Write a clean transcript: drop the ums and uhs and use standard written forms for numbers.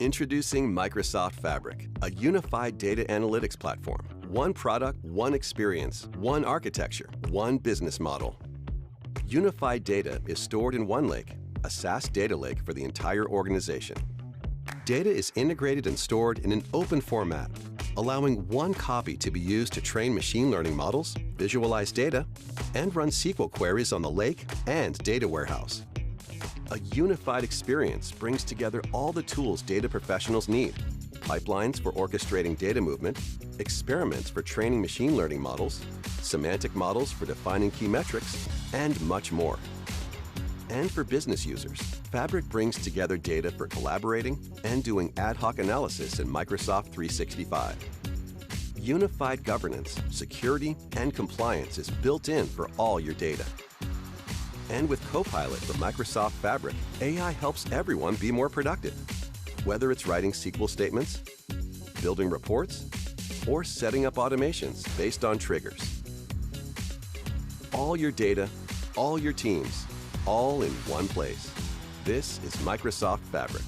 Introducing Microsoft Fabric, a unified data analytics platform. One product, one experience, one architecture, one business model. Unified data is stored in OneLake, a SaaS data lake for the entire organization. Data is integrated and stored in an open format, allowing one copy to be used to train machine learning models, visualize data, and run SQL queries on the lake and data warehouse. A unified experience brings together all the tools data professionals need: pipelines for orchestrating data movement, experiments for training machine learning models, semantic models for defining key metrics, and much more. And for business users, Fabric brings together data for collaborating and doing ad hoc analysis in Microsoft 365. Unified governance, security, and compliance is built in for all your data. And with Copilot from Microsoft Fabric, AI helps everyone be more productive. Whether it's writing SQL statements, building reports, or setting up automations based on triggers. All your data, all your teams, all in one place. This is Microsoft Fabric.